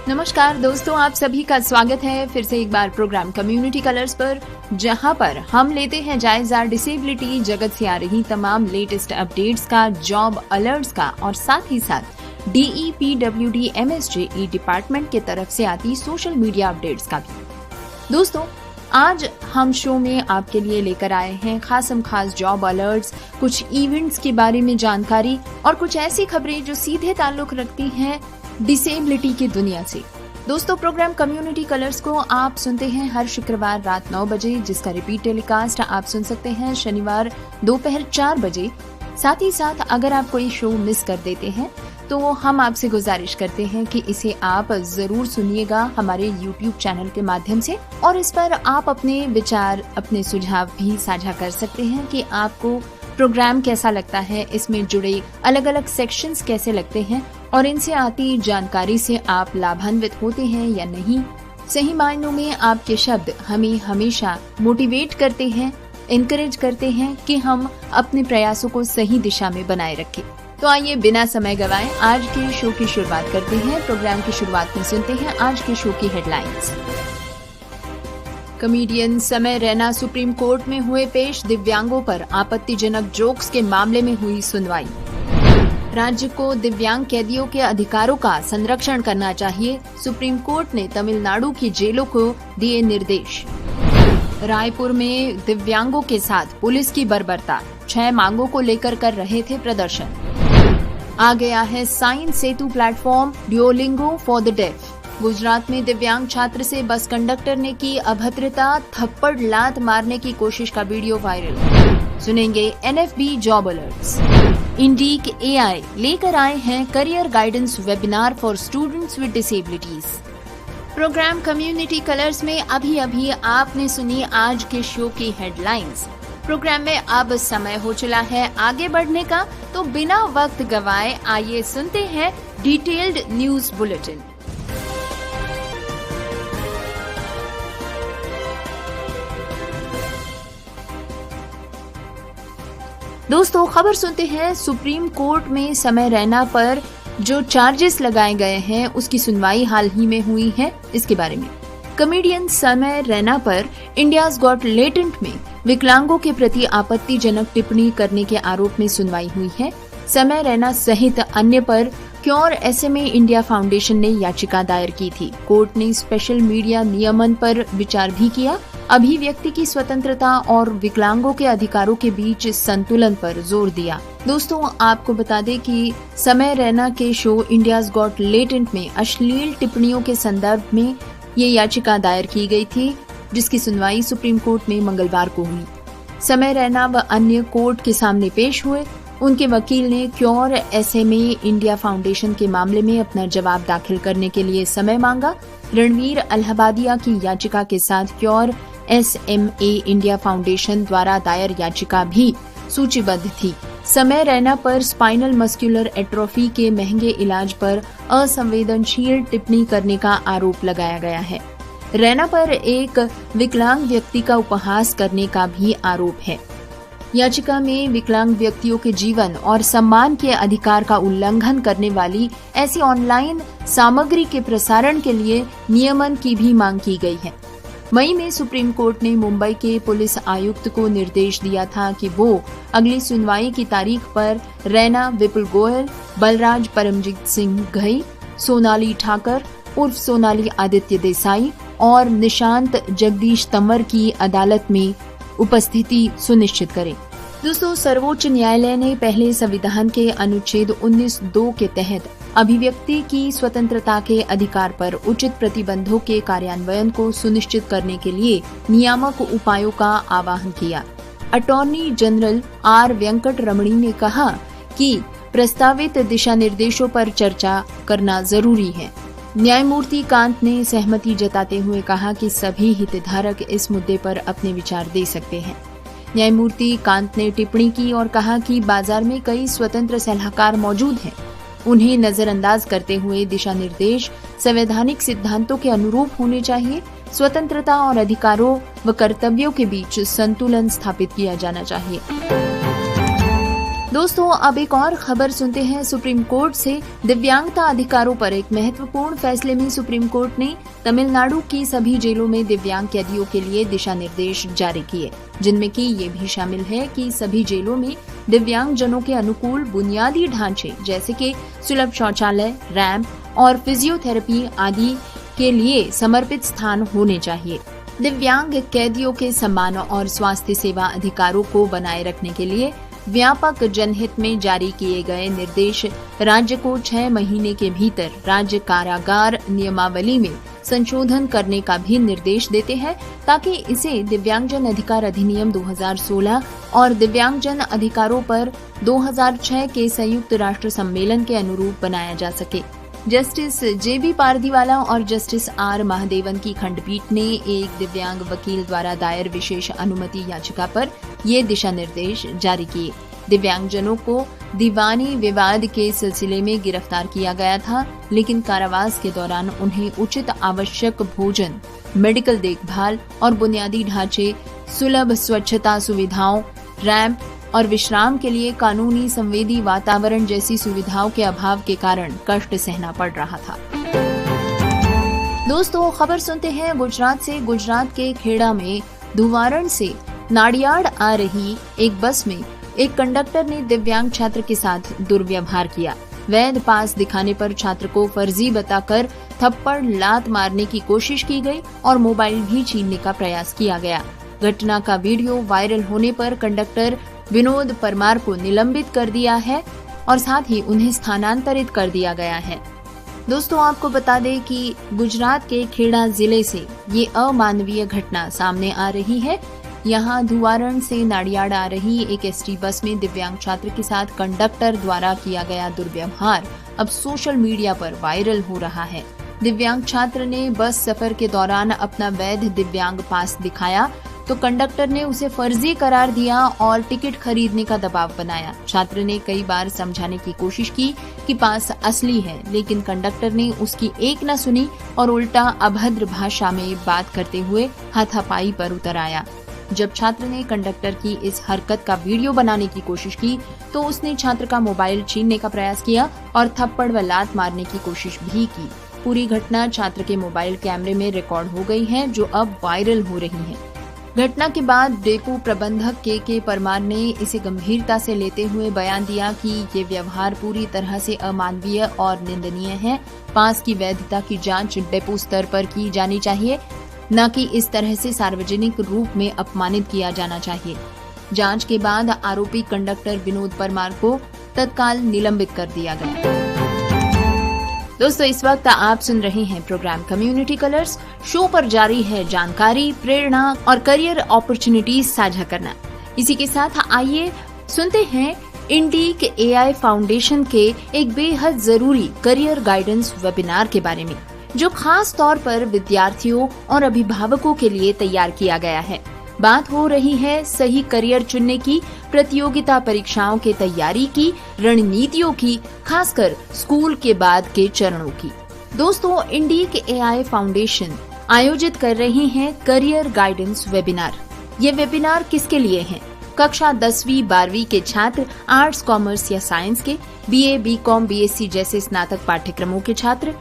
नमस्कार दोस्तों, आप सभी का स्वागत है फिर से एक बार प्रोग्राम कम्युनिटी कलर्स पर, जहां पर हम लेते हैं जायजा डिसेबिलिटी जगत से आ रही तमाम लेटेस्ट अपडेट्स का, जॉब अलर्ट्स का और साथ ही साथ DEPWD MSJE डिपार्टमेंट की तरफ से आती सोशल मीडिया अपडेट्स का भी। दोस्तों, आज हम शो में आपके लिए लेकर आए हैं खास जॉब अलर्ट्स, कुछ इवेंट्स के बारे में जानकारी और कुछ ऐसी खबरें जो सीधे ताल्लुक रखती हैं डिसेबिलिटी की दुनिया से। दोस्तों, प्रोग्राम कम्युनिटी कलर्स को आप सुनते हैं हर शुक्रवार रात 9 बजे, जिसका रिपीट टेलीकास्ट आप सुन सकते हैं शनिवार दोपहर 4 बजे। साथ ही साथ अगर आप कोई शो मिस कर देते हैं तो हम आपसे गुजारिश करते हैं कि इसे आप जरूर सुनिएगा हमारे YouTube चैनल के माध्यम से, और इस पर आप अपने विचार, अपने सुझाव भी साझा कर सकते हैं कि आपको प्रोग्राम कैसा लगता है, इसमें जुड़े अलग अलग सेक्शंस कैसे लगते हैं और इनसे आती जानकारी से आप लाभान्वित होते हैं या नहीं। सही मायनों में आपके शब्द हमें हमेशा मोटिवेट करते हैं, इनकरेज करते हैं कि हम अपने प्रयासों को सही दिशा में बनाए रखें। तो आइए बिना समय गवाएं आज के शो की शुरुआत करते हैं। प्रोग्राम की शुरुआत में सुनते हैं आज के शो की हेडलाइंस। कॉमेडियन समय रैना सुप्रीम कोर्ट में हुए पेश, दिव्यांगों पर आपत्तिजनक जोक्स के मामले में हुई सुनवाई। राज्य को दिव्यांग कैदियों के अधिकारों का संरक्षण करना चाहिए, सुप्रीम कोर्ट ने तमिलनाडु की जेलों को दिए निर्देश। रायपुर में दिव्यांगों के साथ पुलिस की बर्बरता, 6 मांगों को लेकर कर रहे थे प्रदर्शन। आ गया है science Setu platform Duolingo for the deaf. Gujarat में दिव्यांग छात्र से बस कंडक्टर ने की अभद्रता, थप्पड़ लात मारने की कोशिश का वीडियो वायरल। सुनेंगे NFB job alerts. Indic AI लेकर आए हैं career guidance webinar for students with disabilities. Program community colours में अभी आपने सुनी आज के शो की हेडलाइंस। प्रोग्राम में अब समय हो चला है आगे बढ़ने का, तो बिना वक्त गवाए आइए सुनते हैं डिटेल्ड न्यूज बुलेटिन। दोस्तों, खबर सुनते हैं सुप्रीम कोर्ट में समय रैना पर जो चार्जेस लगाए गए हैं उसकी सुनवाई हाल ही में हुई है। इसके बारे में कॉमेडियन समय रैना पर इंडियाज गॉट लेटेंट में विकलांगों के प्रति आपत्तिजनक टिप्पणी करने के आरोप में सुनवाई हुई है। समय रैना सहित अन्य पर क्योर SMA इंडिया फाउंडेशन ने याचिका दायर की थी। कोर्ट ने स्पेशल मीडिया नियमन पर विचार भी किया, अभिव्यक्ति की स्वतंत्रता और विकलांगों के अधिकारों के बीच संतुलन पर जोर दिया। दोस्तों, आपको बता दें कि समय रैना के शो इंडियाज गॉट लेटेंट में अश्लील टिप्पणियों के संदर्भ में ये याचिका दायर की गई थी, जिसकी सुनवाई सुप्रीम कोर्ट में मंगलवार को हुई। समय रैना व अन्य कोर्ट के सामने पेश हुए। उनके वकील ने क्योर SMA इंडिया फाउंडेशन के मामले में अपना जवाब दाखिल करने के लिए समय मांगा। रणवीर अलाहाबादिया की याचिका के साथ क्योर SMA इंडिया फाउंडेशन द्वारा दायर याचिका भी सूचीबद्ध थी। समय रैना पर स्पाइनल मस्कुलर एट्रोफी के महंगे इलाज पर असंवेदनशील टिप्पणी करने का आरोप लगाया गया है। रैना पर एक विकलांग व्यक्ति का उपहास करने का भी आरोप है। याचिका में विकलांग व्यक्तियों के जीवन और सम्मान के अधिकार का उल्लंघन करने वाली ऐसी ऑनलाइन सामग्री के प्रसारण के लिए नियमन की भी मांग की गई है। मई में सुप्रीम कोर्ट ने मुंबई के पुलिस आयुक्त को निर्देश दिया था कि वो अगली सुनवाई की तारीख पर रैना, विपुल गोयल, बलराज परमजीत सिंह घई, सोनाली ठाकर उर्फ सोनाली आदित्य देसाई और निशांत जगदीश तंवर की अदालत में उपस्थिति सुनिश्चित करें। दोस्तों, सर्वोच्च न्यायालय ने पहले संविधान के अनुच्छेद 19(2) के तहत अभिव्यक्ति की स्वतंत्रता के अधिकार पर उचित प्रतिबंधों के कार्यान्वयन को सुनिश्चित करने के लिए नियामक उपायों का आह्वान किया। अटॉर्नी जनरल R वेंकट रमणी ने कहा कि प्रस्तावित दिशा निर्देशों पर चर्चा करना जरूरी है। न्यायमूर्ति कांत ने सहमति जताते हुए कहा कि सभी हितधारक इस मुद्दे पर अपने विचार दे सकते हैं। न्यायमूर्ति कांत ने टिप्पणी की और कहा कि बाजार में कई स्वतंत्र सलाहकार मौजूद हैं। उन्हें नजरअंदाज करते हुए दिशा निर्देश संवैधानिक सिद्धांतों के अनुरूप होने चाहिए। स्वतंत्रता और अधिकारों व कर्तव्यों के बीच संतुलन स्थापित किया जाना चाहिए। दोस्तों अब एक और खबर सुनते हैं सुप्रीम कोर्ट से। दिव्यांगता अधिकारों पर एक महत्वपूर्ण फैसले में सुप्रीम कोर्ट ने तमिलनाडु की सभी जेलों में दिव्यांग कैदियों के लिए दिशा निर्देश जारी किए, जिनमें कि ये भी शामिल है कि सभी जेलों में दिव्यांग जनों के अनुकूल बुनियादी ढांचे जैसे कि सुलभ शौचालय, रैंप और फिजियोथेरेपी आदि के लिए समर्पित स्थान होने चाहिए। दिव्यांग कैदियों के सम्मान और स्वास्थ्य सेवा अधिकारों को बनाए रखने के लिए व्यापक जनहित में जारी किए गए निर्देश राज्य को 6 महीने के भीतर राज्य कारागार नियमावली में संशोधन करने का भी निर्देश देते हैं, ताकि इसे दिव्यांगजन अधिकार अधिनियम 2016 और दिव्यांगजन अधिकारों पर 2006 के संयुक्त राष्ट्र सम्मेलन के अनुरूप बनाया जा सके। जस्टिस JB पारदीवाला और जस्टिस R महादेवन की खंडपीठ ने एक दिव्यांग वकील द्वारा दायर विशेष अनुमति याचिका पर ये दिशा निर्देश जारी किए। दिव्यांगजनों को दीवानी विवाद के सिलसिले में गिरफ्तार किया गया था, लेकिन कारावास के दौरान उन्हें उचित आवश्यक भोजन, मेडिकल देखभाल और बुनियादी ढांचे, सुलभ स्वच्छता सुविधाओं, रैंप और विश्राम के लिए कानूनी संवेदी वातावरण जैसी सुविधाओं के अभाव के कारण कष्ट सहना पड़ रहा था। दोस्तों खबर सुनते हैं गुजरात से। गुजरात के खेड़ा में धुवारण से नाडियाड आ रही एक बस में एक कंडक्टर ने दिव्यांग छात्र के साथ दुर्व्यवहार किया। वैध पास दिखाने पर छात्र को फर्जी बताकर थप्पड़ लात मारने की कोशिश की गई और मोबाइल भी छीनने का प्रयास किया गया। घटना का वीडियो वायरल होने पर कंडक्टर विनोद परमार को निलंबित कर दिया है और साथ ही उन्हें स्थानांतरित कर दिया गया है। दोस्तों आपको बता दें कि गुजरात के खेड़ा जिले से ये अमानवीय घटना सामने आ रही है। यहाँ धुवारण से नाडियाड आ रही एक ST बस में दिव्यांग छात्र के साथ कंडक्टर द्वारा किया गया दुर्व्यवहार अब सोशल मीडिया पर वायरल हो रहा है। दिव्यांग छात्र ने बस सफर के दौरान अपना वैध दिव्यांग पास दिखाया तो कंडक्टर ने उसे फर्जी करार दिया और टिकट खरीदने का दबाव बनाया। छात्र ने कई बार समझाने की कोशिश की कि पास असली है, लेकिन कंडक्टर ने उसकी एक न सुनी और उल्टा अभद्र भाषा में बात करते हुए हाथापाई पर उतर आया। जब छात्र ने कंडक्टर की इस हरकत का वीडियो बनाने की कोशिश की तो उसने छात्र का मोबाइल छीनने का प्रयास किया और थप्पड़ व लात मारने की कोशिश भी की। पूरी घटना छात्र के मोबाइल कैमरे में रिकॉर्ड हो गई है, जो अब वायरल हो रही है। घटना के बाद डेपो प्रबंधक के परमार ने इसे गंभीरता से लेते हुए बयान दिया कि ये व्यवहार पूरी तरह से अमानवीय और निंदनीय है। पास की वैधता की जांच डेपो स्तर पर की जानी चाहिए, न कि इस तरह से सार्वजनिक रूप में अपमानित किया जाना चाहिए। जांच के बाद आरोपी कंडक्टर विनोद परमार को तत्काल निलंबित कर दिया गया। दोस्तों इस वक्त आप सुन रहे हैं प्रोग्राम कम्युनिटी कलर्स। शो पर जारी है जानकारी, प्रेरणा और करियर अपॉर्चुनिटीज साझा करना। इसी के साथ आइए सुनते हैं इंडीक AI फाउंडेशन के एक बेहद जरूरी करियर गाइडेंस वेबिनार के बारे में, जो खास तौर पर विद्यार्थियों और अभिभावकों के लिए तैयार किया गया है। बात हो रही है सही करियर चुनने की, प्रतियोगिता परीक्षाओं के तैयारी की, रणनीतियों की, खासकर स्कूल के बाद के चरणों की। दोस्तों इंडीक AI फाउंडेशन आयोजित कर रही है करियर गाइडेंस वेबिनार। ये वेबिनार किसके लिए है? कक्षा 10वीं 12वीं के छात्र, आर्ट्स, कॉमर्स या साइंस के, BA, BCom, BSc जैसे स्नातक पाठ्यक्रमों के छात्र,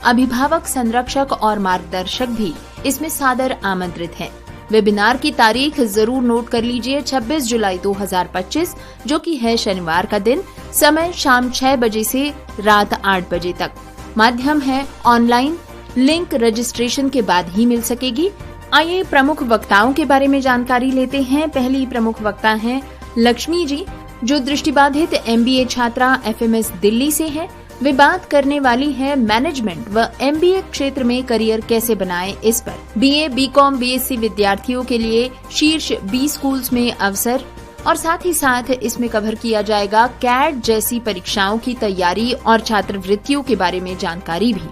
अभिभावक, संरक्षक और मार्गदर्शक भी इसमें सादर आमंत्रित हैं। वेबिनार की तारीख जरूर नोट कर लीजिए, 26 जुलाई 2025, जो कि है शनिवार का दिन। समय शाम 6 बजे से रात 8 बजे तक। माध्यम है ऑनलाइन। लिंक रजिस्ट्रेशन के बाद ही मिल सकेगी। आइए प्रमुख वक्ताओं के बारे में जानकारी लेते हैं। पहली प्रमुख वक्ता हैं लक्ष्मी जी, जो दृष्टिबाधित MBA छात्रा FMS दिल्ली से है। वे बात करने वाली है मैनेजमेंट व MBA क्षेत्र में करियर कैसे बनाएं इस पर। BA, BCom, BSc विद्यार्थियों के लिए शीर्ष 20 स्कूल्स में अवसर और साथ ही साथ इसमें कवर किया जाएगा CAT जैसी परीक्षाओं की तैयारी और छात्रवृत्तियों के बारे में जानकारी भी।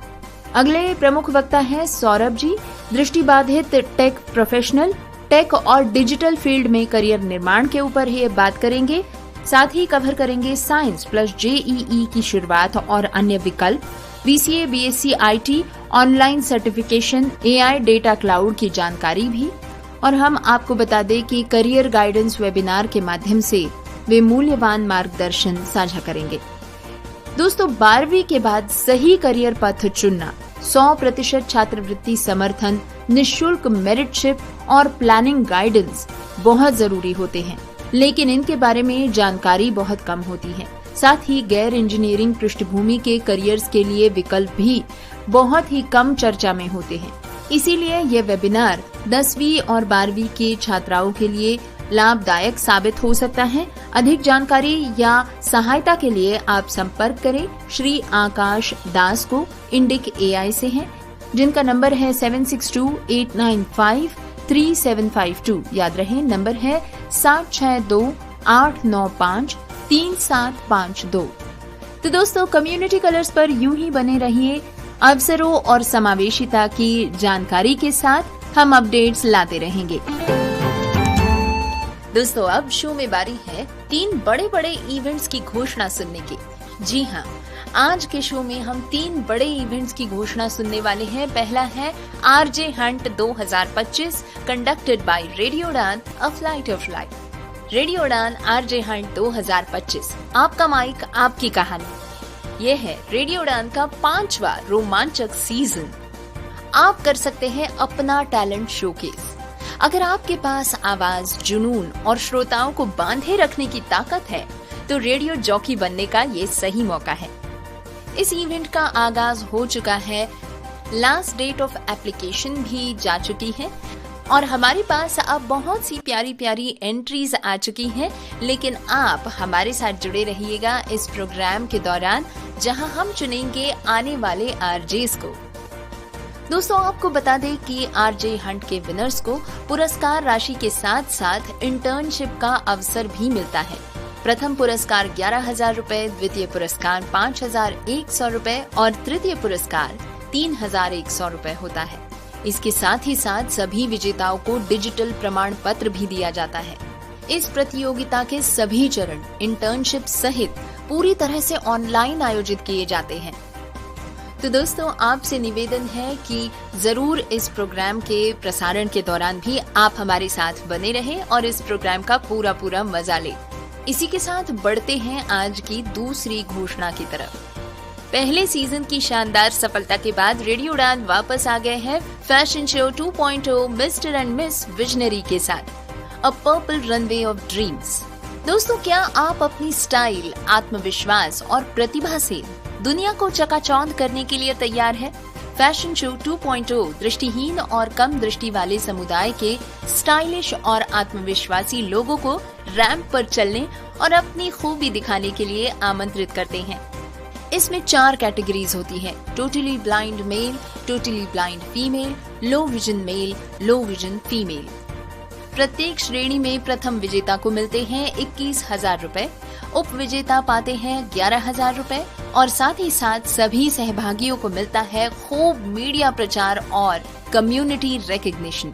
अगले प्रमुख वक्ता है सौरभ जी, दृष्टिबाधित टेक प्रोफेशनल, टेक और डिजिटल फील्ड में करियर निर्माण के ऊपर ही बात करेंगे। साथ ही कवर करेंगे साइंस प्लस JEE की शुरुआत और अन्य विकल्प, BCA, BSc IT, online certification, AI, data cloud की जानकारी भी। और हम आपको बता दें कि करियर गाइडेंस वेबिनार के माध्यम से वे मूल्यवान मार्गदर्शन साझा करेंगे। दोस्तों, 12वीं के बाद सही करियर पथ चुनना, 100% छात्रवृत्ति समर्थन, निःशुल्क मेरिटशिप और प्लानिंग गाइडेंस बहुत जरूरी होते हैं, लेकिन इनके बारे में जानकारी बहुत कम होती है। साथ ही गैर इंजीनियरिंग पृष्ठभूमि के करियर्स के लिए विकल्प भी बहुत ही कम चर्चा में होते हैं। इसीलिए ये वेबिनार 10वीं और 12वीं के छात्राओं के लिए लाभदायक साबित हो सकता है। अधिक जानकारी या सहायता के लिए आप संपर्क करें श्री आकाश दास को, इंडिक AI से हैं, जिनका नंबर है 7628953752। याद रहे, नंबर है 7628953752। तो दोस्तों, कम्युनिटी कलर्स पर यूं ही बने रहिए। अवसरों और समावेशिता की जानकारी के साथ हम अपडेट्स लाते रहेंगे। दोस्तों, अब शो में बारी है 3 बड़े बड़े इवेंट्स की घोषणा सुनने की। जी हाँ, आज के शो में हम 3 बड़े इवेंट्स की घोषणा सुनने वाले हैं। पहला है RJ hunt 2025 conducted by radio Udaan, a flight of life. Radio Udaan RJ hunt 2025, आपका माइक, आपकी कहानी। ये है रेडियो उड़ान का 5वां रोमांचक सीजन। आप कर सकते हैं अपना टैलेंट शोकेस। अगर आपके पास आवाज, जुनून और श्रोताओं को बांधे रखने की ताकत है, तो रेडियो जॉकी बनने का ये सही मौका है। इस इवेंट का आगाज हो चुका है, लास्ट डेट ऑफ एप्लीकेशन भी जा चुकी है और हमारे पास अब बहुत सी प्यारी प्यारी एंट्रीज आ चुकी हैं। लेकिन आप हमारे साथ जुड़े रहिएगा इस प्रोग्राम के दौरान, जहां हम चुनेंगे आने वाले RJs को। दोस्तों, आपको बता दें कि RJ हंट के विनर्स को पुरस्कार राशि के साथ साथ इंटर्नशिप का अवसर भी मिलता है। प्रथम पुरस्कार 11,000 रुपए, द्वितीय पुरस्कार 5,100 रुपए और तृतीय पुरस्कार 3,100 रुपए होता है। इसके साथ ही साथ सभी विजेताओं को डिजिटल प्रमाण पत्र भी दिया जाता है। इस प्रतियोगिता के सभी चरण इंटर्नशिप सहित पूरी तरह से ऑनलाइन आयोजित किए जाते हैं। तो दोस्तों, आपसे निवेदन है कि जरूर इस प्रोग्राम के प्रसारण के दौरान भी आप हमारे साथ बने रहें और इस प्रोग्राम का पूरा मजा लें। इसी के साथ बढ़ते हैं आज की दूसरी घोषणा की तरफ। पहले सीजन की शानदार सफलता के बाद रेडियो उड़ान वापस आ गए हैं fashion show 2.0 mister and miss visionary के साथ, अ पर्पल रनवे ऑफ ड्रीम्स। दोस्तों, क्या आप अपनी स्टाइल, आत्मविश्वास और प्रतिभा से दुनिया को चकाचौंध करने के लिए तैयार है? फैशन शो 2.0 दृष्टिहीन और कम दृष्टि वाले समुदाय के स्टाइलिश और आत्मविश्वासी लोगों को रैंप पर चलने और अपनी खूबी दिखाने के लिए आमंत्रित करते हैं। इसमें 4 कैटेगरीज होती हैं: totally blind male, totally blind female, low vision male, low vision female. प्रत्येक श्रेणी में प्रथम विजेता को मिलते हैं 21,000 रुपए, उप विजेता पाते हैं 11,000 रुपए और साथ ही साथ सभी सहभागियों को मिलता है खूब मीडिया प्रचार और कम्युनिटी रिकॉग्निशन।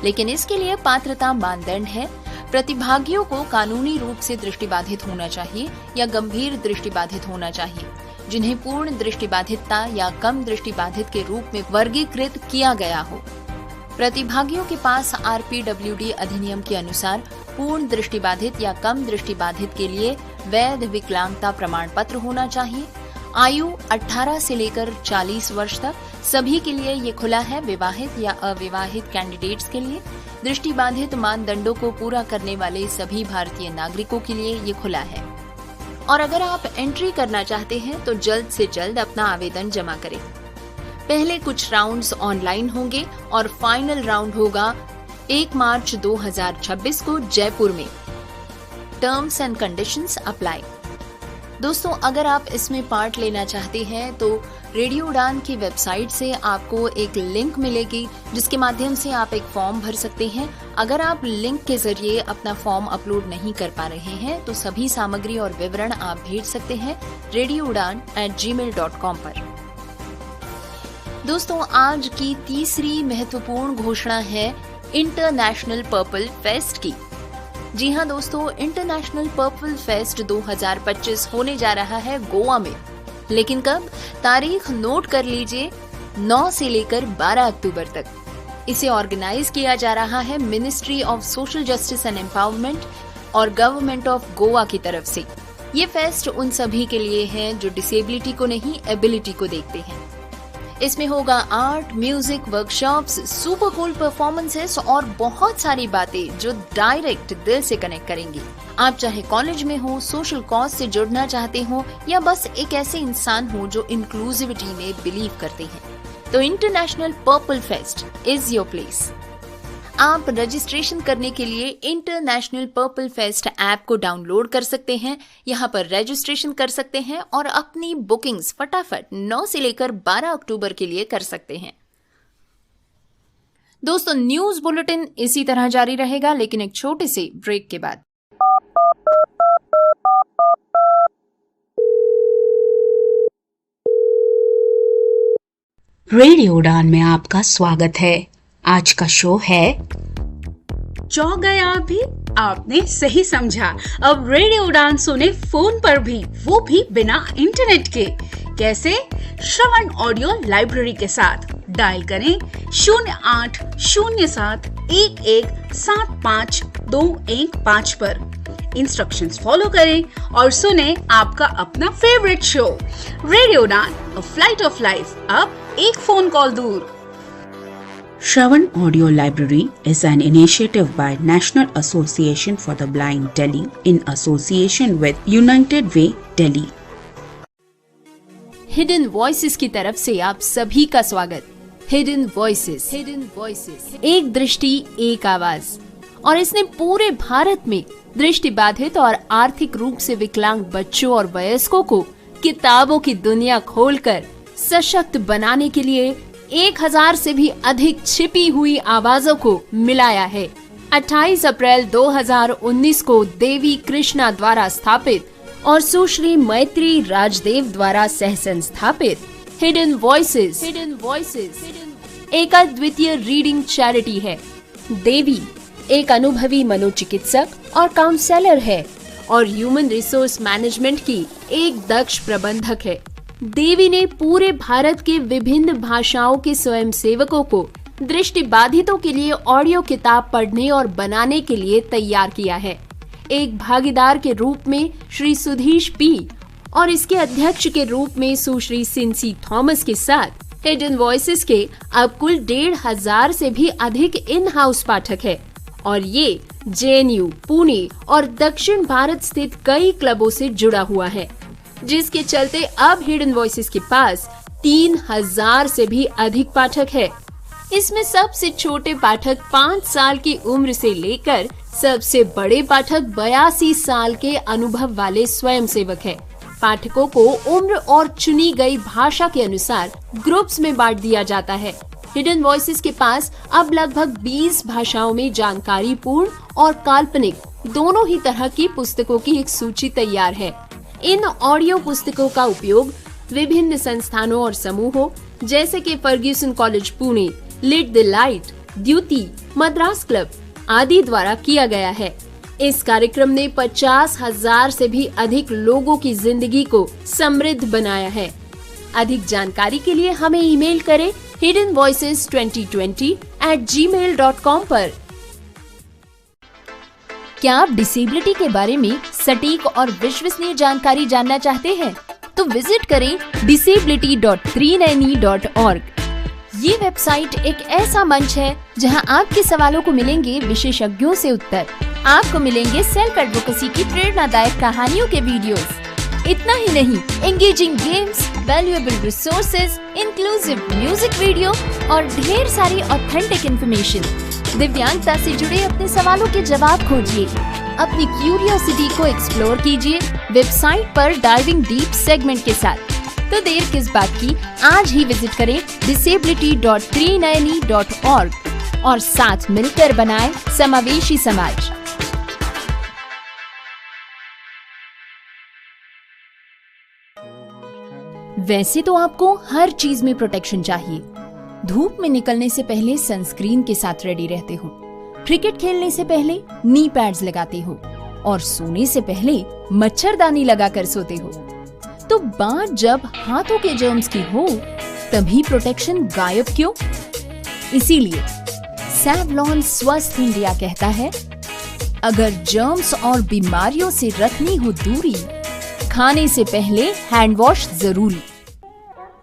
लेकिन इसके लिए पात्रता मानदंड है। प्रतिभागियों को कानूनी रूप से दृष्टिबाधित होना चाहिए या गंभीर दृष्टिबाधित होना चाहिए, जिन्हें पूर्ण दृष्टिबाधितता या कम दृष्टिबाधित के रूप में वर्गीकृत किया गया हो। प्रतिभागियों के पास RPWD अधिनियम के अनुसार पूर्ण दृष्टिबाधित या कम दृष्टिबाधित के लिए वैध विकलांगता प्रमाण पत्र होना चाहिए। आयु 18 से लेकर 40 वर्ष तक सभी के लिए ये खुला है। विवाहित या अविवाहित कैंडिडेट्स के लिए, दृष्टिबाधित मानदंडों को पूरा करने वाले सभी भारतीय नागरिकों के लिए ये खुला है। और अगर आप एंट्री करना चाहते हैं तो जल्द से जल्द अपना आवेदन जमा करें। पहले कुछ राउंड्स ऑनलाइन होंगे और फाइनल राउंड होगा 1 मार्च 2026 को जयपुर में। Terms and conditions apply. दोस्तों, अगर आप इसमें पार्ट लेना चाहते हैं तो रेडियो उड़ान की वेबसाइट से आपको एक लिंक मिलेगी, जिसके माध्यम से आप एक फॉर्म भर सकते हैं। अगर आप लिंक के जरिए अपना फॉर्म अपलोड नहीं कर पा रहे हैं तो सभी सामग्री और विवरण आप भेज सकते हैं radioudan@gmail.com पर। दोस्तों, आज की तीसरी महत्वपूर्ण घोषणा है इंटरनेशनल पर्पल फेस्ट की। जी हाँ दोस्तों, इंटरनेशनल पर्पल फेस्ट 2025 होने जा रहा है गोवा में। लेकिन कब? तारीख नोट कर लीजिए, 9 से लेकर 12 अक्टूबर तक। इसे ऑर्गेनाइज किया जा रहा है ministry of social justice and empowerment, और गवर्नमेंट ऑफ गोवा की तरफ से। ये फेस्ट उन सभी के लिए है जो डिसेबिलिटी को नहीं, एबिलिटी को देखते हैं। इसमें होगा art, music, workshops, super cool performances और बहुत सारी बातें जो डायरेक्ट दिल से कनेक्ट करेंगी। आप चाहे कॉलेज में हो, सोशल कॉज से जुड़ना चाहते हो या बस एक ऐसे इंसान हो जो इंक्लूसिविटी में बिलीव करते हैं, तो international purple fest is your place. आप रजिस्ट्रेशन करने के लिए इंटरनेशनल पर्पल फेस्ट ऐप को डाउनलोड कर सकते हैं। यहाँ पर रजिस्ट्रेशन कर सकते हैं और अपनी बुकिंग्स फटाफट 9 से लेकर 12 अक्टूबर के लिए कर सकते हैं। दोस्तों, न्यूज बुलेटिन इसी तरह जारी रहेगा, लेकिन एक छोटे से ब्रेक के बाद। रेडियो उड़ान में आपका स्वागत है। आज का शो है चौंक गए आप भी? आपने सही समझा। अब रेडियो उड़ान सुने फोन पर भी, वो भी बिना इंटरनेट के। कैसे? श्रवण ऑडियो लाइब्रेरी के साथ। डायल करें 0807117525 पर। इंस्ट्रक्शंस फॉलो करें और सुने आपका अपना favourite show radio Udaan, a flight of life, अब एक फोन कॉल दूर। Shravan Audio Library is an initiative by National Association for the Blind Delhi in association with United Way Delhi. Hidden voices की तरफ से आप सभी का स्वागत। हिडन वॉइसेस, एक दृष्टि एक आवाज, और इसने पूरे भारत में दृष्टिबाधित और आर्थिक रूप से विकलांग बच्चों और वयस्कों को किताबों की दुनिया खोलकर सशक्त बनाने के लिए 1000 से भी अधिक छिपी हुई आवाजों को मिलाया है। 28 अप्रैल 2019 को देवी कृष्णा द्वारा स्थापित और सुश्री मैत्री राजदेव द्वारा सह संस्थापित हिडन वॉइसेस एक अद्वितीय रीडिंग चैरिटी है। देवी एक अनुभवी मनोचिकित्सक और काउंसलर है और ह्यूमन रिसोर्स मैनेजमेंट की एक दक्ष प्रबंधक है। देवी ने पूरे भारत के विभिन्न भाषाओं के स्वयंसेवकों को दृष्टिबाधितों के लिए ऑडियो किताब पढ़ने और बनाने के लिए तैयार किया है। एक भागीदार के रूप में श्री सुधीश पी और इसके अध्यक्ष के रूप में सुश्री सिंसी थॉमस के साथ हिडन वॉइसेस के अब कुल 1500 से भी अधिक इन हाउस पाठक है और ये JNU, पुणे और दक्षिण भारत स्थित कई क्लबों से जुड़ा हुआ है, जिसके चलते अब हिडन वॉइसेस के पास 3000 से भी अधिक पाठक है। इसमें सबसे छोटे पाठक 5 साल की उम्र से लेकर सबसे बड़े पाठक 82 साल के अनुभव वाले स्वयंसेवक है। पाठकों को उम्र और चुनी गई भाषा के अनुसार ग्रुप्स में बांट दिया जाता है। हिडन वॉइसेस के पास अब लगभग 20 भाषाओं में जानकारी पूर्ण और काल्पनिक दोनों ही तरह की पुस्तकों की एक सूची तैयार है। इन ऑडियो पुस्तकों का उपयोग विभिन्न संस्थानों और समूहों जैसे कि Fergusson college Pune, lit the light, Dyuti, Madras club आदि द्वारा किया गया है। इस कार्यक्रम ने 50,000 से भी अधिक लोगों की जिंदगी को समृद्ध बनाया है। अधिक जानकारी के लिए हमें ईमेल करें hiddenvoices2020@gmail.com पर। क्या आप डिसेबिलिटी के बारे में सटीक और विश्वसनीय जानकारी जानना चाहते हैं? तो विजिट करें disability.390.org। ये वेबसाइट एक ऐसा मंच है जहां आपके सवालों को मिलेंगे विशेषज्ञों से उत्तर। आपको मिलेंगे सेल्फ एडवोकेसी की प्रेरणादायक कहानियों के वीडियोस। इतना ही नहीं, engaging games, valuable resources, inclusive music video और ढेर सारी ऑथेंटिक इंफॉर्मेशन। दिव्यांगता से जुड़े अपने सवालों के जवाब खोजिए, अपनी क्यूरियोसिटी को एक्सप्लोर कीजिए वेबसाइट पर डाइविंग डीप सेगमेंट के साथ। तो देर किस बात की, आज ही विजिट करें disability.390.org और साथ मिलकर बनाएं समावेशी समाज। वैसे तो आपको हर चीज में प्रोटेक्शन चाहिए। धूप में निकलने से पहले सनस्क्रीन के साथ रेडी रहते हो, क्रिकेट खेलने से पहले नी पैड्स लगाते हो और सोने से पहले मच्छरदानी लगाकर सोते हो। तो बात जब हाथों के जर्म्स की हो तभी प्रोटेक्शन गायब क्यों? इसीलिए सैवलॉन स्वस्थ इंडिया कहता है, अगर जर्म्स और बीमारियों से रखनी हो दूरी, खाने से पहले हैंड वॉश जरूरी।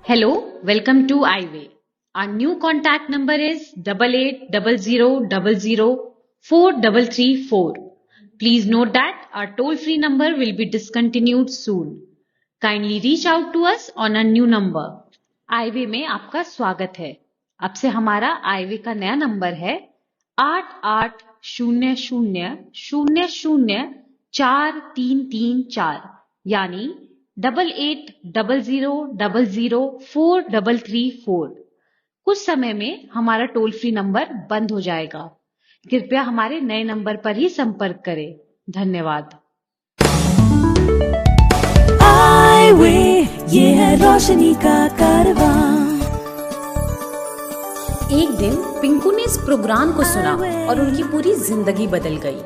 Hello, welcome to iWay. Our new contact number is 8800004334. Please note that our toll-free number will be discontinued soon. Kindly reach out to us on a new number. iWay में आपका स्वागत है। अब से हमारा iWay का नया नंबर है 8800004334 यानी 8800004334। कुछ समय में हमारा टोल फ्री नंबर बंद हो जाएगा। कृपया हमारे नए नंबर पर ही संपर्क करें। धन्यवाद। ये है रोशनी का कारवां। एक दिन पिंकू ने इस प्रोग्राम को सुना और उनकी पूरी जिंदगी बदल गई।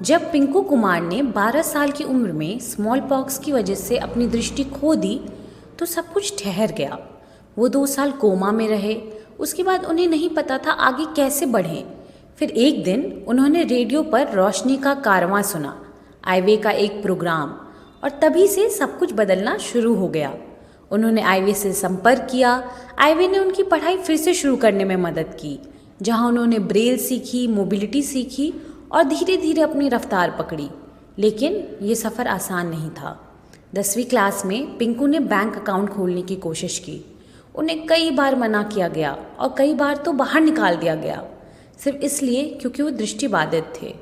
जब पिंकू कुमार ने 12 साल की उम्र में स्मॉल पॉक्स की वजह से अपनी दृष्टि खो दी तो सब कुछ ठहर गया। वो 2 साल कोमा में रहे। उसके बाद उन्हें नहीं पता था आगे कैसे बढ़ें। फिर एक दिन उन्होंने रेडियो पर रोशनी का कारवां सुना, iWay का एक प्रोग्राम, और तभी से सब कुछ बदलना शुरू हो गया। उन्होंने iWay से संपर्क किया। iWay ने उनकी पढ़ाई फिर से शुरू करने में मदद की, जहां उन्होंने ब्रेल सीखी, मोबिलिटी सीखी और धीरे धीरे अपनी रफ्तार पकड़ी। लेकिन ये सफ़र आसान नहीं था। 10वीं क्लास में पिंकू ने बैंक अकाउंट खोलने की कोशिश की। उन्हें कई बार मना किया गया और कई बार तो बाहर निकाल दिया गया, सिर्फ इसलिए क्योंकि वो दृष्टिबाधित थे।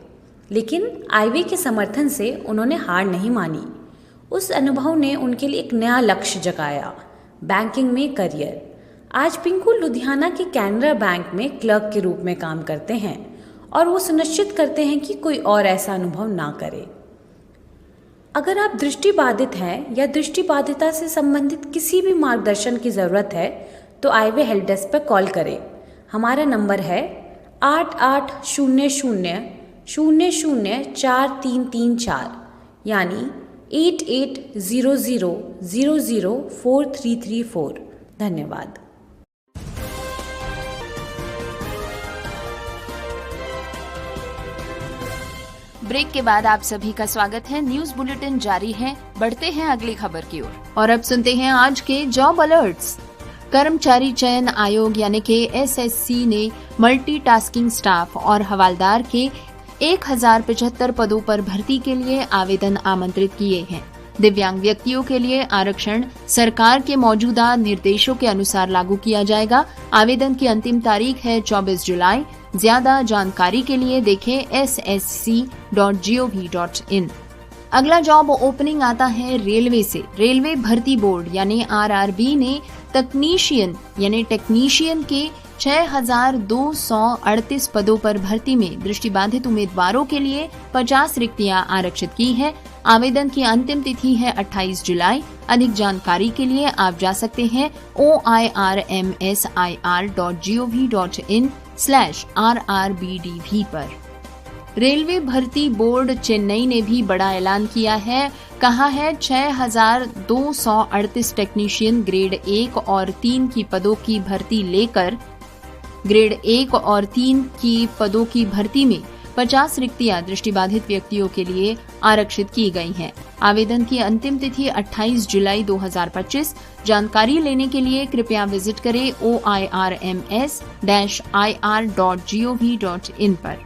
लेकिन iWay के समर्थन से उन्होंने हार नहीं मानी। उस अनुभव ने उनके लिए एक नया लक्ष्य जगाया, बैंकिंग में करियर। आज पिंकू लुधियाना के कैनरा बैंक में क्लर्क के रूप में काम करते हैं और वो सुनिश्चित करते हैं कि कोई और ऐसा अनुभव ना करे। अगर आप दृष्टिबाधित हैं या दृष्टिबाधिता से संबंधित किसी भी मार्गदर्शन की ज़रूरत है तो iWay हेल्प डेस्क पर कॉल करें। हमारा नंबर है 8800004334 यानी 8800004334। धन्यवाद। ब्रेक के बाद आप सभी का स्वागत है। न्यूज बुलेटिन जारी है। बढ़ते हैं अगली खबर की ओर और अब सुनते हैं आज के जॉब अलर्ट्स। कर्मचारी चयन आयोग यानी कि SSC ने मल्टीटास्किंग स्टाफ और हवालदार के 1075 पदों पर भर्ती के लिए आवेदन आमंत्रित किए हैं। दिव्यांग व्यक्तियों के लिए आरक्षण सरकार के मौजूदा निर्देशों के अनुसार लागू किया जाएगा। आवेदन की अंतिम तारीख है 24 जुलाई। ज्यादा जानकारी के लिए देखें ssc.gov.in। अगला जॉब ओपनिंग आता है रेलवे से। रेलवे भर्ती बोर्ड यानी RRB ने टेक्नीशियन के 6238 पदों पर भर्ती में दृष्टिबाधित उम्मीदवारों के लिए 50 रिक्तियां आरक्षित की है। आवेदन की अंतिम तिथि है 28 जुलाई। अधिक जानकारी के लिए आप जा सकते हैं oirmsir.gov.in/RRBDV पर। रेलवे भर्ती बोर्ड चेन्नई ने भी बड़ा ऐलान किया है। कहा है 6238 टेक्नीशियन ग्रेड 1 और 3 की पदों की भर्ती लेकर ग्रेड 1 और 3 की पदों की भर्ती में 50 रिक्तियां दृष्टिबाधित व्यक्तियों के लिए आरक्षित की गई हैं। आवेदन की अंतिम तिथि 28 जुलाई 2025। जानकारी लेने के लिए कृपया विजिट करें oirms-ir.gov.in पर।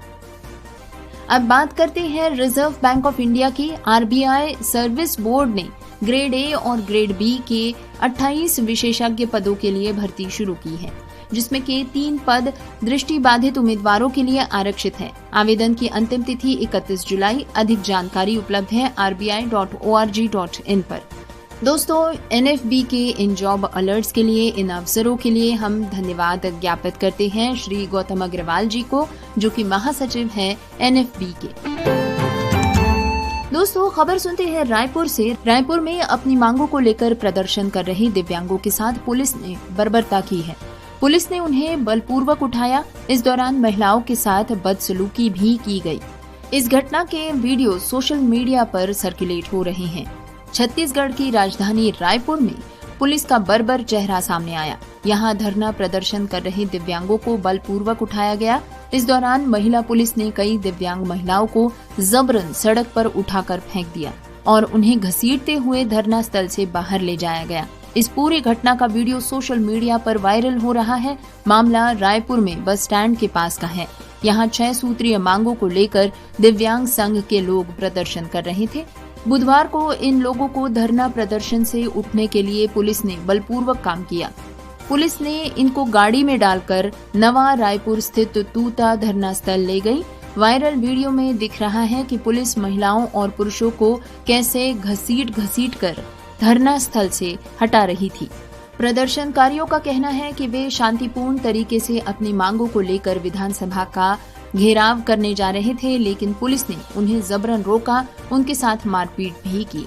अब बात करते हैं रिजर्व बैंक ऑफ इंडिया की। RBI सर्विस बोर्ड ने ग्रेड A और ग्रेड B के 28 विशेषज्ञ पदों के लिए भर्ती शुरू की है, जिसमें के 3 पद दृष्टिबाधित उम्मीदवारों के लिए आरक्षित हैं। आवेदन की अंतिम तिथि 31 जुलाई। अधिक जानकारी उपलब्ध है rbi.org.in पर। दोस्तों, NFB के इन जॉब अलर्ट्स के लिए, इन अवसरों के लिए हम धन्यवाद ज्ञापित करते हैं श्री गौतम अग्रवाल जी को, जो कि महासचिव हैं NFB के। दोस्तों, खबर सुनते हैं रायपुर से। रायपुर में अपनी मांगों को लेकर प्रदर्शन कर रही दिव्यांगों के साथ पुलिस ने बर्बरता की है। पुलिस ने उन्हें बलपूर्वक उठाया। इस दौरान महिलाओं के साथ बदसलूकी भी की गई। इस घटना के वीडियो सोशल मीडिया पर सर्कुलेट हो रहे हैं। छत्तीसगढ़ की राजधानी रायपुर में पुलिस का बर्बर चेहरा सामने आया। यहां धरना प्रदर्शन कर रहे दिव्यांगों को बलपूर्वक उठाया गया। इस दौरान महिला पुलिस ने कई दिव्यांग महिलाओं को जबरन सड़क पर उठाकर फेंक दिया और उन्हें घसीटते हुए धरना स्थल से बाहर ले जाया गया। इस पूरी घटना का वीडियो सोशल मीडिया पर वायरल हो रहा है। मामला रायपुर में बस स्टैंड के पास का है। यहाँ 6 सूत्रीय मांगों को लेकर दिव्यांग संघ के लोग प्रदर्शन कर रहे थे। बुधवार को इन लोगों को धरना प्रदर्शन से उठने के लिए पुलिस ने बलपूर्वक काम किया। पुलिस ने इनको गाड़ी में डालकर नवा रायपुर स्थित तूता धरना स्थल ले गई। वायरल वीडियो में दिख रहा है कि पुलिस महिलाओं और पुरुषों को कैसे घसीट कर धरना स्थल से हटा रही थी। प्रदर्शनकारियों का कहना है कि वे शांतिपूर्ण तरीके से अपनी मांगों को लेकर विधानसभा का घेराव करने जा रहे थे, लेकिन पुलिस ने उन्हें जबरन रोका, उनके साथ मारपीट भी की।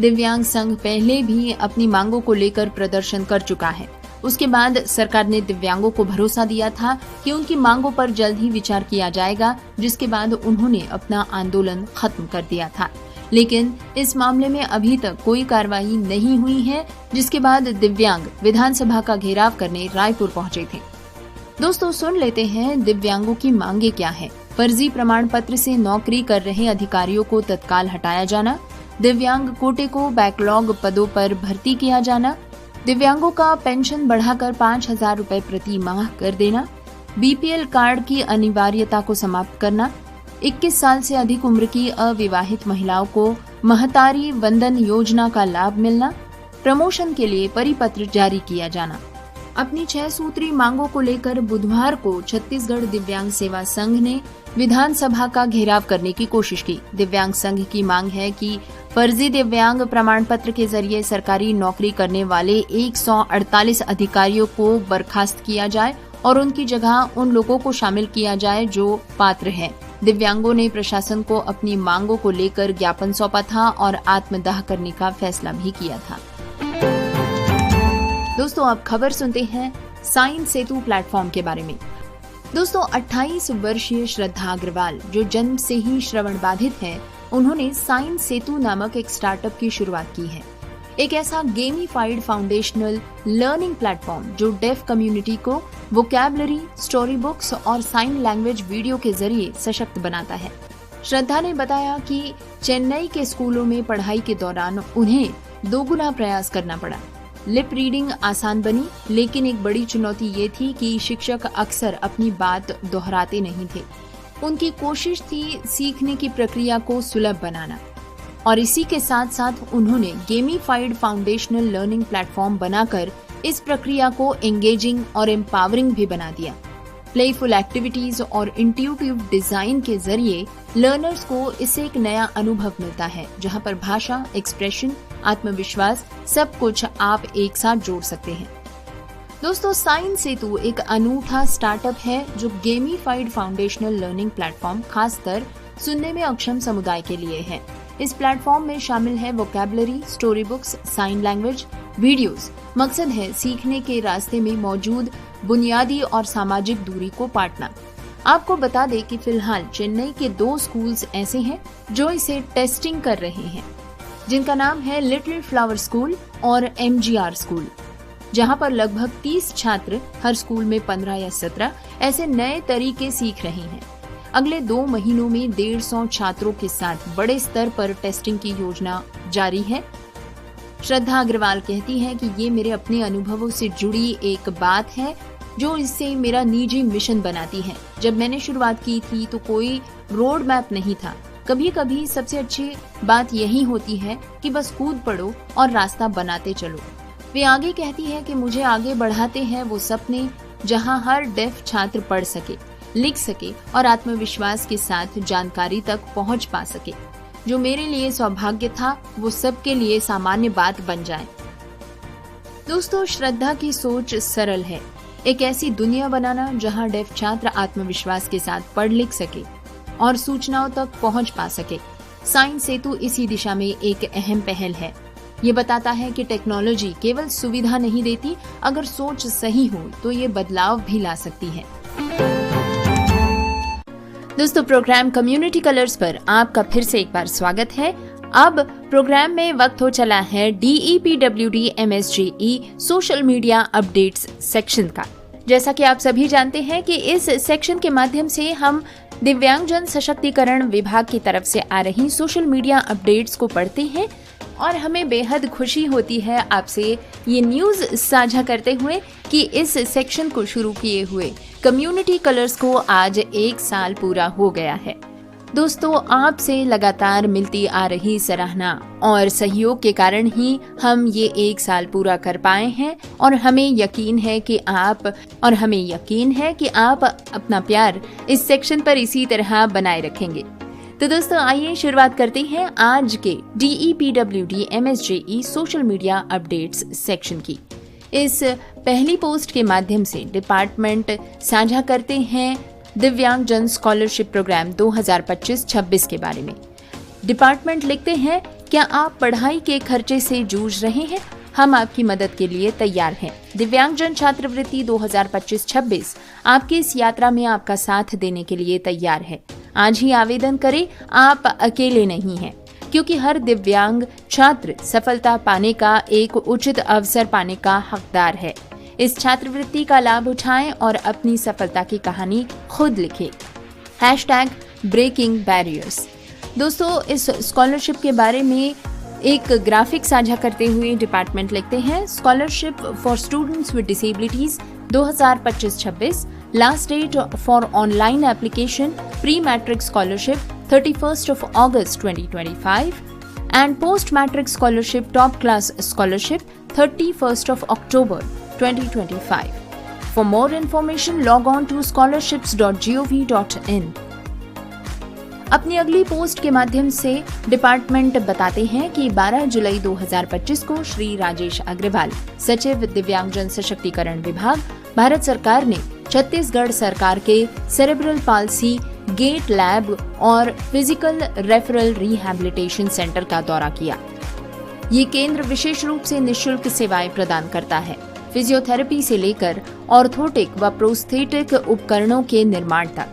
दिव्यांग संघ पहले भी अपनी मांगों को लेकर प्रदर्शन कर चुका है। उसके बाद सरकार ने दिव्यांगों को भरोसा दिया था कि उनकी मांगों पर जल्द ही विचार किया जाएगा, जिसके बाद उन्होंने अपना आंदोलन खत्म कर दिया था। लेकिन इस मामले में अभी तक कोई कार्रवाई नहीं हुई है, जिसके बाद दिव्यांग विधानसभा का घेराव करने रायपुर पहुंचे थे। दोस्तों, सुन लेते हैं दिव्यांगों की मांगे क्या है। फर्जी प्रमाण पत्र से नौकरी कर रहे अधिकारियों को तत्काल हटाया जाना, दिव्यांग कोटे को बैकलॉग पदों पर भर्ती किया जाना, दिव्यांगों का पेंशन बढ़ाकर 5,000 रुपए प्रति माह कर देना, बीपीएल कार्ड की अनिवार्यता को समाप्त करना, 21 साल से अधिक उम्र की अविवाहित महिलाओं को महतारी वंदन योजना का लाभ मिलना, प्रमोशन के लिए परिपत्र जारी किया जाना। अपनी 6 सूत्री मांगों को लेकर बुधवार को छत्तीसगढ़ दिव्यांग सेवा संघ ने विधानसभा का घेराव करने की कोशिश की। दिव्यांग संघ की मांग है कि फर्जी दिव्यांग प्रमाण पत्र के जरिए सरकारी नौकरी करने वाले 148 अधिकारियों को बर्खास्त किया जाए और उनकी जगह उन लोगों को शामिल किया जाए जो पात्र हैं। दिव्यांगों ने प्रशासन को अपनी मांगों को लेकर ज्ञापन सौंपा था और आत्मदाह करने का फैसला भी किया था। दोस्तों, अब खबर सुनते हैं साइन सेतु प्लेटफॉर्म के बारे में। दोस्तों, 28 वर्षीय श्रद्धा अग्रवाल, जो जन्म से ही श्रवण बाधित है, उन्होंने साइन सेतु नामक एक स्टार्टअप की शुरुआत की है। एक ऐसा गेमिफाइड फाउंडेशनल लर्निंग प्लेटफॉर्म जो डेफ कम्युनिटी को वोकैबुलरी, स्टोरी बुक्स और साइन लैंग्वेज वीडियो के जरिए सशक्त बनाता है। श्रद्धा ने बताया कि चेन्नई के स्कूलों में पढ़ाई के दौरान उन्हें 2 गुना प्रयास करना पड़ा। लिप रीडिंग आसान बनी, लेकिन एक बड़ी चुनौती ये थी कि शिक्षक अक्सर अपनी बात दोहराते नहीं थे। उनकी कोशिश थी सीखने की प्रक्रिया को सुलभ बनाना, और इसी के साथ साथ उन्होंने गेमिफाइड फाउंडेशनल लर्निंग प्लेटफॉर्म बनाकर इस प्रक्रिया को एंगेजिंग और एम्पावरिंग भी बना दिया। प्लेफुल एक्टिविटीज और इंट्यूटिव डिजाइन के जरिए लर्नर्स को इससे एक नया अनुभव मिलता है, जहां पर भाषा, एक्सप्रेशन, आत्मविश्वास सब कुछ आप एक साथ जोड़ सकते हैं। दोस्तों, साइन सेतु एक अनूठा स्टार्टअप है जो गेमिफाइड फाउंडेशनल लर्निंग प्लेटफॉर्म खासकर सुनने में अक्षम समुदाय के लिए है। इस प्लेटफॉर्म में शामिल है vocabulary, story books, sign language, videos. मकसद है सीखने के रास्ते में मौजूद बुनियादी और सामाजिक दूरी को पाटना। आपको बता दें कि फिलहाल चेन्नई के 2 स्कूल्स ऐसे हैं जो इसे टेस्टिंग कर रहे हैं, जिनका नाम है लिटिल फ्लावर स्कूल और MGR स्कूल, जहां पर लगभग 30 छात्र, हर स्कूल में 15 या 17 ऐसे नए तरीके सीख रहे हैं। अगले 2 महीनों में 150 छात्रों के साथ बड़े स्तर पर टेस्टिंग की योजना जारी है। श्रद्धा अग्रवाल कहती है कि ये मेरे अपने अनुभवों से जुड़ी एक बात है जो इससे मेरा निजी मिशन बनाती है। जब मैंने शुरुआत की थी तो कोई रोड मैप नहीं था। कभी कभी सबसे अच्छी बात यही होती है कि बस कूद पड़ो और रास्ता बनाते चलो। वे आगे कहती है कि मुझे आगे बढ़ाते हैं वो सपने जहां हर डेफ छात्र पढ़ सके, लिख सके और आत्मविश्वास के साथ जानकारी तक पहुंच पा सके। जो मेरे लिए सौभाग्य था वो सबके लिए सामान्य बात बन जाए। दोस्तों, श्रद्धा की सोच सरल है, एक ऐसी दुनिया बनाना जहां डेफ छात्र आत्मविश्वास के साथ पढ़ लिख सके और सूचनाओं तक पहुंच पा सके। साइन सेतु इसी दिशा में एक अहम पहल है। ये बताता है कि टेक्नोलॉजी केवल सुविधा नहीं देती, अगर सोच सही हो तो ये बदलाव भी ला सकती है। दोस्तों, प्रोग्राम कम्युनिटी कलर्स पर आपका फिर से एक बार स्वागत है। अब प्रोग्राम में वक्त हो चला है DEPWD MSJE social media updates section का। जैसा कि आप सभी जानते हैं कि इस सेक्शन के माध्यम से हम दिव्यांगजन सशक्तिकरण विभाग की तरफ से आ रही सोशल मीडिया अपडेट्स को पढ़ते हैं और हमें बेहद खुशी होती है आपसे ये न्यूज़ साझा करते हुए कि इस सेक्शन को शुरू किए हुए कम्युनिटी कलर्स को आज 1 साल पूरा हो गया है। दोस्तों, आपसे लगातार मिलती आ रही सराहना और सहयोग के कारण ही हम ये 1 साल पूरा कर पाए हैं और हमें यकीन है कि आप अपना प्यार इस सेक्शन पर इसी तरह बनाए रखेंगे। तो दोस्तों, आइए शुरुआत करते हैं आज के DEPWD MSJE social media updates section की। इस पहली पोस्ट के माध्यम से डिपार्टमेंट साझा करते हैं दिव्यांगजन स्कॉलरशिप प्रोग्राम 2025-26 के बारे में। डिपार्टमेंट लिखते हैं, क्या आप पढ़ाई के खर्चे से जूझ रहे हैं? हम आपकी मदद के लिए तैयार हैं। दिव्यांगजन छात्रवृत्ति 2025-26 आपकी इस यात्रा में आपका साथ देने के लिए तैयार है। आज ही आवेदन करें, आप अकेले नहीं हैं, क्योंकि हर दिव्यांग छात्र सफलता पाने का एक उचित अवसर पाने का हकदार है। इस छात्रवृत्ति का लाभ उठाएं और अपनी सफलता की कहानी खुद लिखें। #Breaking barriers. दोस्तों, इस स्कॉलरशिप के बारे में एक ग्राफिक साझा करते हुए डिपार्टमेंट लिखते हैं, scholarship for students with disabilities 2025-26 last date for online application pre matric scholarship 31 August 2025 and post matric scholarship top class scholarship 31 October 2025. For more information, log on to scholarships.gov.in. अपनी अगली post के माध्यम से department बताते हैं कि 12 जुलाई 2025 को श्री राजेश अग्रवाल, सचिव दिव्यांगजन सशक्तिकरण विभाग, भारत सरकार ने छत्तीसगढ़ सरकार के सेरेब्रल पाल्सी गेट लैब और फिजिकल रेफरल रिहैबिलिटेशन सेंटर का दौरा किया। ये केंद्र विशेष रूप से निःशुल्क सेवाएं प्रदान करता है, फिजियोथेरेपी से लेकर ऑर्थोटिक व प्रोस्थेटिक उपकरणों के निर्माण तक।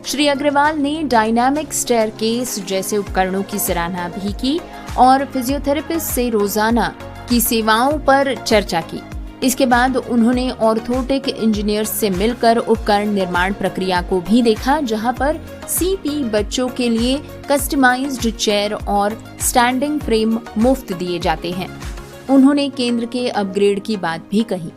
श्री अग्रवाल ने डायनामिक स्टेयरकेस जैसे उपकरणों की सराहना भी की और फिजियोथेरेपिस्ट से रोजाना की सेवाओं पर चर्चा की। इसके बाद उन्होंने ऑर्थोटिक इंजीनियर्स से मिलकर उपकरण निर्माण प्रक्रिया को भी देखा, जहां पर CP बच्चों के लिए कस्टमाइज्ड चेयर और स्टैंडिंग फ्रेम मुफ्त दिए जाते हैं। उन्होंने केंद्र के अपग्रेड की बात भी कही।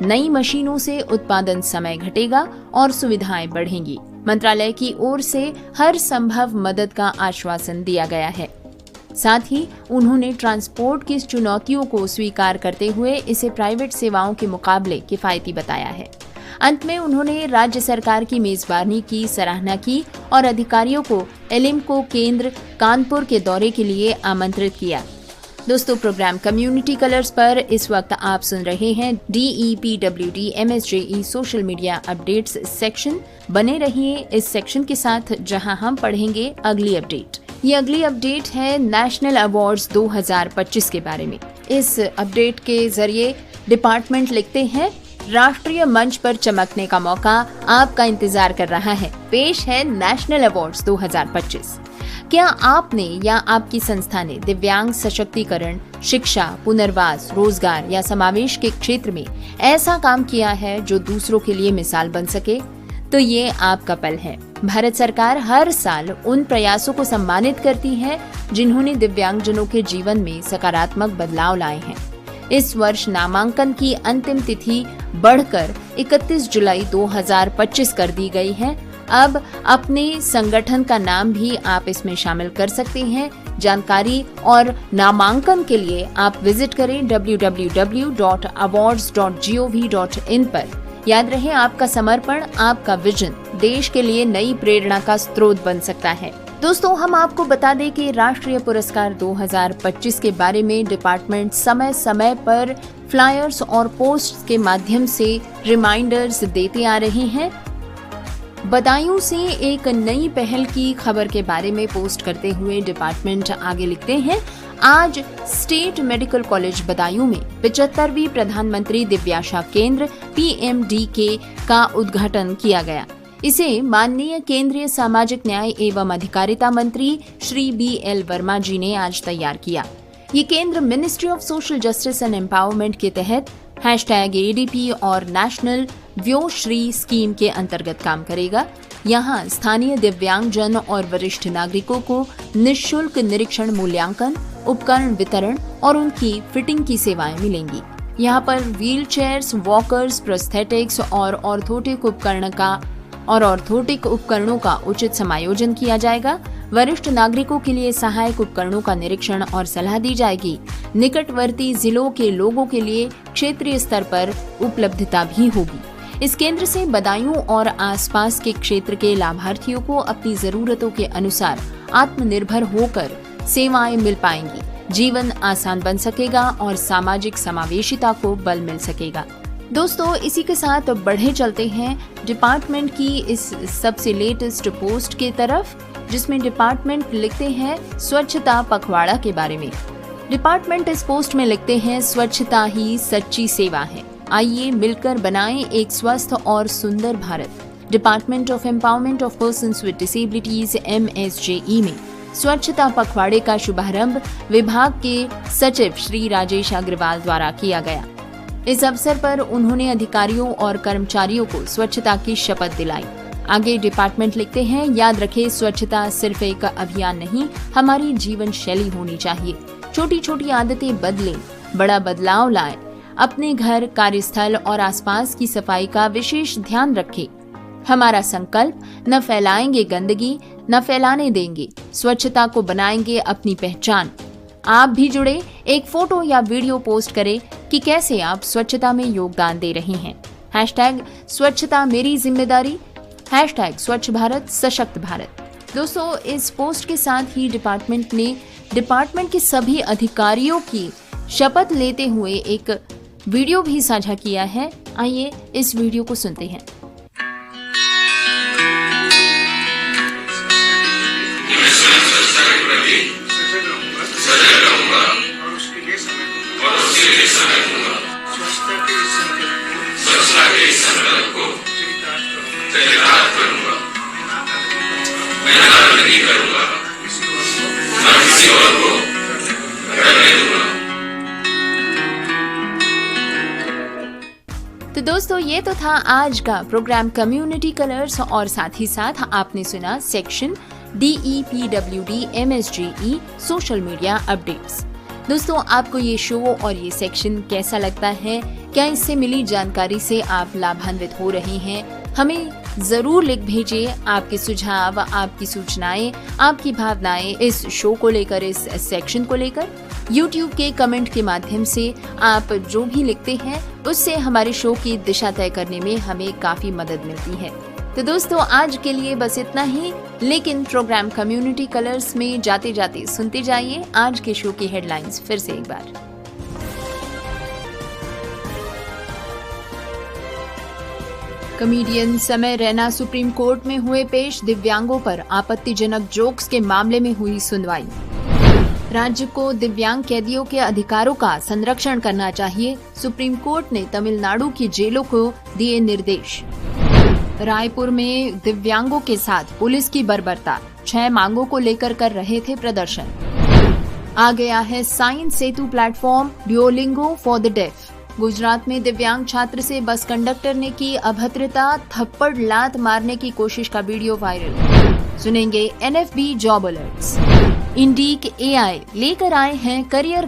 नई मशीनों से उत्पादन समय घटेगा और सुविधाएं बढ़ेंगी। मंत्रालय की ओर से हर संभव मदद का आश्वासन दिया गया है। साथ ही उन्होंने ट्रांसपोर्ट की चुनौतियों को स्वीकार करते हुए इसे प्राइवेट सेवाओं के मुकाबले किफायती बताया है। अंत में उन्होंने राज्य सरकार की मेजबानी की सराहना की और अधिकारियों को एलिम्को केंद्र कानपुर के दौरे के लिए आमंत्रित किया। दोस्तों, प्रोग्राम कम्युनिटी कलर्स पर इस वक्त आप सुन रहे हैं DEPWD MSJE social media updates section. बने रहिए इस सेक्शन के साथ, जहां हम पढ़ेंगे अगली अपडेट। ये अगली अपडेट है नेशनल अवार्ड्स 2025 के बारे में। इस अपडेट के जरिए डिपार्टमेंट लिखते हैं, राष्ट्रीय मंच पर चमकने का मौका आपका इंतजार कर रहा है। पेश है नेशनल अवार्ड्स 2025। क्या आपने या आपकी संस्था ने दिव्यांग सशक्तिकरण, शिक्षा, पुनर्वास, रोजगार या समावेश के क्षेत्र में ऐसा काम किया है जो दूसरों के लिए मिसाल बन सके? तो ये आपका पल है। भारत सरकार हर साल उन प्रयासों को सम्मानित करती है जिन्होंने दिव्यांगजनों के जीवन में सकारात्मक बदलाव लाए हैं। इस वर्ष नामांकन की अंतिम तिथि बढ़कर 31 जुलाई 2025 कर दी गई है। अब अपने संगठन का नाम भी आप इसमें शामिल कर सकते हैं। जानकारी और नामांकन के लिए आप विजिट करें www.awards.gov.in पर। याद रहे, आपका समर्पण, आपका विजन देश के लिए नई प्रेरणा का स्रोत बन सकता है। दोस्तों, हम आपको बता दें कि राष्ट्रीय पुरस्कार 2025 के बारे में डिपार्टमेंट समय समय पर फ्लायर्स और पोस्ट के माध्यम से रिमाइंडर्स देते आ रहे हैं। बदायूं से एक नई पहल की खबर के बारे में पोस्ट करते हुए डिपार्टमेंट आगे लिखते हैं, आज स्टेट मेडिकल कॉलेज बदायूं में 75वीं प्रधानमंत्री दिव्याशा केंद्र PMDK का उद्घाटन किया गया। इसे माननीय केंद्रीय सामाजिक न्याय एवं अधिकारिता मंत्री श्री BL वर्मा जी ने आज तैयार किया। ये केंद्र ministry of social justice and empowerment के तहत #ADP और नेशनल व्योश्री स्कीम के अंतर्गत काम करेगा। यहाँ स्थानीय दिव्यांगजन और वरिष्ठ नागरिकों को निःशुल्क निरीक्षण, मूल्यांकन, उपकरण वितरण और उनकी फिटिंग की सेवाएं मिलेंगी। यहाँ पर व्हील चेयर्स, वॉकर्स, प्रोस्थेटिक्स और ऑर्थोटिक उपकरणों का उचित समायोजन किया जाएगा। वरिष्ठ नागरिकों के लिए सहायक उपकरणों का निरीक्षण और सलाह दी जाएगी। निकटवर्ती जिलों के लोगों के लिए क्षेत्रीय स्तर पर उपलब्धता भी होगी। इस केंद्र से बदायूं और आसपास के क्षेत्र के लाभार्थियों को अपनी जरूरतों के अनुसार आत्मनिर्भर होकर सेवाएं मिल पाएंगी। जीवन आसान बन सकेगा और सामाजिक समावेशिता को बल मिल सकेगा। दोस्तों, इसी के साथ बढ़े चलते हैं डिपार्टमेंट की इस सबसे लेटेस्ट पोस्ट की तरफ, जिसमें डिपार्टमेंट लिखते हैं स्वच्छता पखवाड़ा के बारे में। डिपार्टमेंट इस पोस्ट में लिखते हैं, स्वच्छता ही सच्ची सेवा है, आइए मिलकर बनाएं एक स्वस्थ और सुंदर Bharat. Department of empowerment of persons with disabilities MSJE में स्वच्छता पखवाड़े का शुभारंभ विभाग के सचिव श्री राजेश अग्रवाल द्वारा किया गया। इस अवसर पर उन्होंने अधिकारियों और कर्मचारियों को स्वच्छता की शपथ दिलाई। आगे डिपार्टमेंट लिखते हैं, याद रखें, स्वच्छता सिर्फ एक अभियान नहीं, हमारी जीवन शैली होनी चाहिए। छोटी छोटी आदतें बदलें, बड़ा बदलाव लाएं। अपने घर, कार्यस्थल और आसपास की सफाई का विशेष ध्यान रखें। हमारा संकल्प, न फैलाएंगे गंदगी, न फैलाने देंगे, स्वच्छता को बनाएंगे अपनी पहचान। आप भी जुड़े, एक फोटो या वीडियो पोस्ट करें कि कैसे आप स्वच्छता में योगदान दे रहे हैं। #स्वच्छता मेरी जिम्मेदारी, #स्वच्छ भारत सशक्त भारत। दोस्तों, इस पोस्ट के साथ ही डिपार्टमेंट ने डिपार्टमेंट के सभी अधिकारियों की शपथ लेते हुए एक वीडियो भी साझा किया है। आइए इस वीडियो को सुनते हैं। तो दोस्तों, ये तो था आज का प्रोग्राम कम्युनिटी कलर्स, और साथ ही साथ आपने सुना section DEPWD MSJE social media updates. दोस्तों, आपको ये शो और ये सेक्शन कैसा लगता है? क्या इससे मिली जानकारी से आप लाभान्वित हो रहे हैं? हमें जरूर लिख भेजिए आपके सुझाव, आपकी सूचनाएं, आपकी भावनाएं इस शो को लेकर, इस सेक्शन को लेकर। YouTube के कमेंट के माध्यम से आप जो भी लिखते हैं उससे हमारे शो की दिशा तय करने में हमें काफी मदद मिलती है। तो दोस्तों, आज के लिए बस इतना ही, लेकिन प्रोग्राम कम्युनिटी कलर्स में जाते जाते सुनते जाइए आज के शो की हेडलाइंस फिर से एक बार। कॉमेडियन समय रैना सुप्रीम कोर्ट में हुए पेश, दिव्यांगों पर आपत्तिजनक जोक्स के मामले में हुई सुनवाई। राज्य को दिव्यांग कैदियों के अधिकारों का संरक्षण करना चाहिए, सुप्रीम कोर्ट ने तमिलनाडु की जेलों को दिए निर्देश। रायपुर में दिव्यांगों के साथ पुलिस की बर्बरता, 6 मांगों को लेकर कर रहे थे प्रदर्शन। आ गया है science Setu platform Duolingo for the deaf. Gujarat में दिव्यांग छात्र से बस कंडक्टर ने की अभद्रता, थप्पड़ लात मारने की कोशिश का वीडियो वायरल। सुनेंगे NFB job alerts. Indic AI लेकर आए हैं करियर